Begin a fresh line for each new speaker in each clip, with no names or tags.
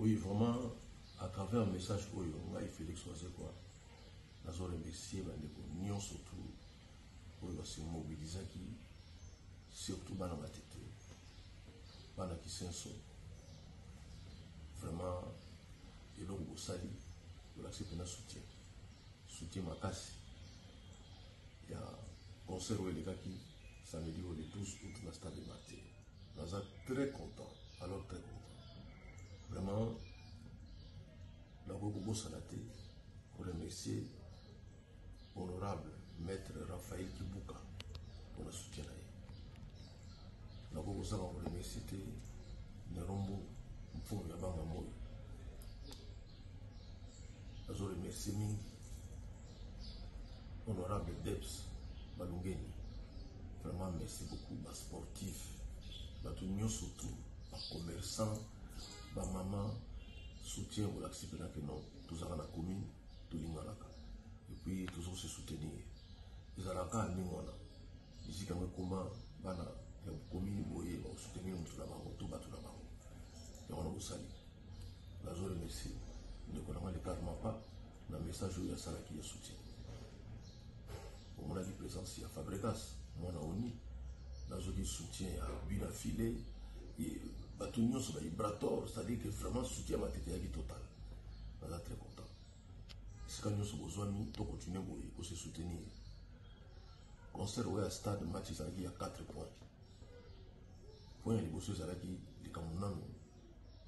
Oui, vraiment, à travers un message que on a Félix Wazekwa, nous avons remercié les gens surtout pour se mobiliser surtout dans la tête, dans la qui vraiment, et donc au sali, pour l'accepter un soutien ma casse. Il y a un concert où les gars qui samedi le 12 août dans le stade de Martyr. Nous sommes très contents, alors très contents. Vraiment, nous avons beaucoup salaté pour remercier l'honorable maître Raphaël Kibuka pour le soutien. Nous avons beaucoup remercié Nerombo Mfungu Yabanga Moyo. Nous avons remercié l'honorable Debs Balungeni. Vraiment, merci beaucoup, les sportifs, les surtout, les commerçants, les mamans, soutien pour l'accident que nous, tous dans la commune, tous les malaka. Et puis, toujours se soutenir. Les alaka, nous, ici, quand comment, la commune, vous voyez, on soutenir tout là-bas, tout bas, tout là-bas. Et on a aussi sali. Nous avons remercié. Nous avons les cartes pas, dans le message où il y a ça qui est soutien. On a dit présence, il y a Fabregas. Moi, on a soutien à Bina Filé, et Batunion sur les Brator, c'est-à-dire que vraiment soutien à ma tête total. On est très content. Si quand nous avons besoin, nous continuons pour se soutenir. Concert au stade de match, il y a 4 points. Point les bosses, il y a Cameroun,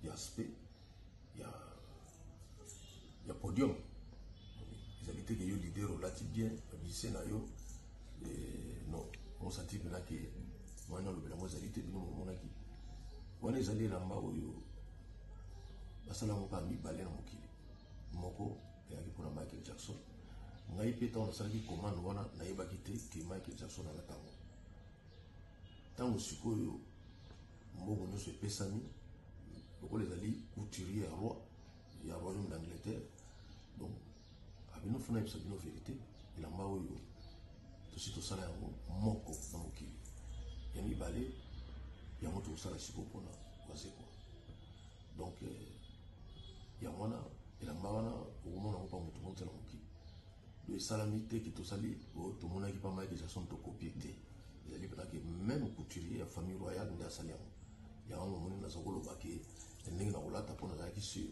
il y a aspect, il y a podium. Les habités qui ont leader relativement bien, le scénario, non. On sentit que moi non le bilan zalité bino monaki wana ezali lamba oyo basala moka mi balé na mokili moko ya kipona Michael Jackson ngai peta on sali commande wana na yeba kité que Michael Jackson ala tango sikoyo mbogo no se pesani loko les ali couturier ya royaume d'Angleterre donc abino funa ibsabino vérité lamba oyo tout tout ça là moko na mokili ya mibale ya moto osala siko mpona Wazekwa donc ya mwana elamba wana okomona ngo mpa moto motala mokili do esalami te ke tosali tomonaki mpa Michael Jackson tokopie te ezali penake même couturier ya famille royale nde asali yango yango moni naza koloba ke ndenge na kolata mpo nazalaki sur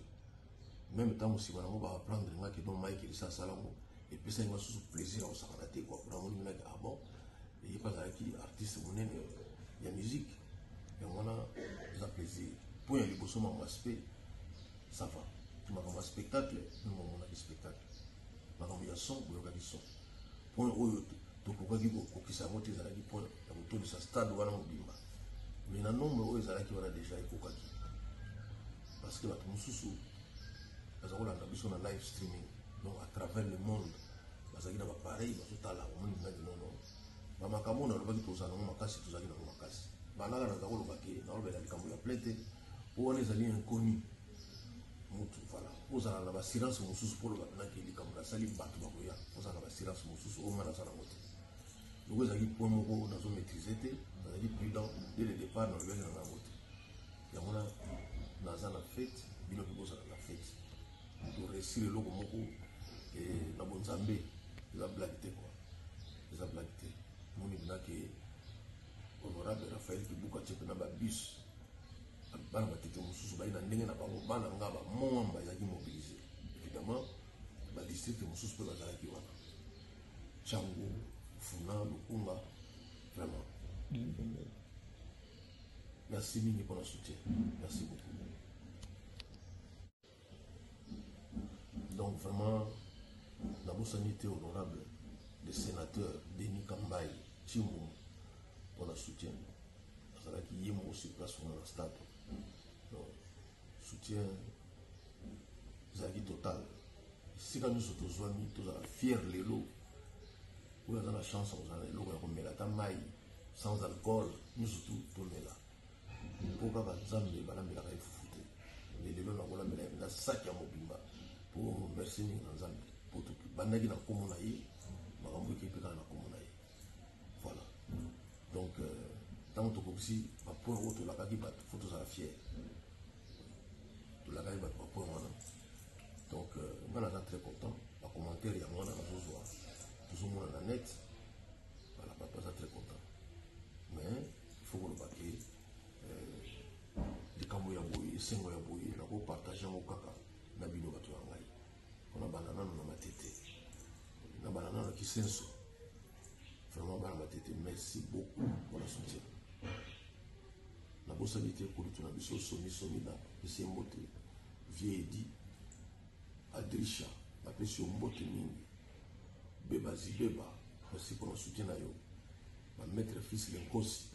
même ntango nsima nango baaprendre ngaki don Michael esa asala yango epesaki masusu plaisir akosakana te kwa mpona moni minaki ah bon et pas azalaki artiste monene ya musique yango wana eza plaisir mpo ya liboso makambo aspect ça va makambo ya spectacle nde momonaki spectacle makambo ya son boyokaki son point oyo tokokaki kokokisa yango te ezalaki point ya kotolisa stade wana mobimba mais na nombre oyo ezalaki wana déjà ekokaki parce que bato mosusu baza kolanda biso na live streaming donc à travers le monde bazalaki na bapareil bazotala omoni minaki nono bamakambo na olobaki tozala nango makasi tozalaki nango makasi banaka naza koloba ke naolobela likambo ya ple te mpo wana ezali inconnu mutu voilà ozala na bassurance mosusu mpo oloba penaki likambo nasali bato bakoya ozala na bassurance mosusu oyo nga naza nango te loko ezalaki point moko nazomaîtrise te nazalaki prudent dès le départ nalobaki na nango te yango naza na fete bino mpe bozala na fete toresir eloko moko na bonzambe eza blague te quoi eza blague te moni penake honorable Raphaël Kibuka tie mpena babus bana batete mosusu bai na ndenge na bango bana nga bamwamba ezalaki mobilise évidemment badistrict mosusu mpe bazalaki wana Tchango Funa Lukunga vraiment merci mingi mpona soutien merci beaucoup donc vraiment nabosani te honorable le sénateur Denis Kambaye Chimou pour le soutien. Parce qu'il y a aussi place pour le stade. Donc, soutien, c'est total. Si nous sommes tous amis, tous fiers les lots, vous avez la chance, vous avez l'eau, vous avez la tamaille, sans alcool, nous sommes tous là. Pourquoi vous avez la tamaille, vous avez foutu. Les lots, vous avez la sac à mobimba. Pour merci, nous avons pour tout. Bandagi na komonaï, ma rambo qui peut dans la komonaï. Voilà. Donc, tant que aussi, à point où tu l'as dit, il faut que tu sois fier. Tu l'as dit, très content. La commentaire, il y a moins dans la chose, tout le monde en a net. Voilà, papa, ça très content. Mais il faut qu'on le paquet. Les cambo ya boye, sengo ya boye, na ko partager mon kaka, na bino batu yangai. On a banana na matete. Na banana na kisenso. Vraiment, banana matete. Merci beaucoup pour le soutien. Na bossa bité pour tout na biso somi na bisi mbote. Vieux dit Adrisha, na pesi mbote mingi. Beba zibeba, merci pour le soutien na yo. Ma maître fils Lenkosi.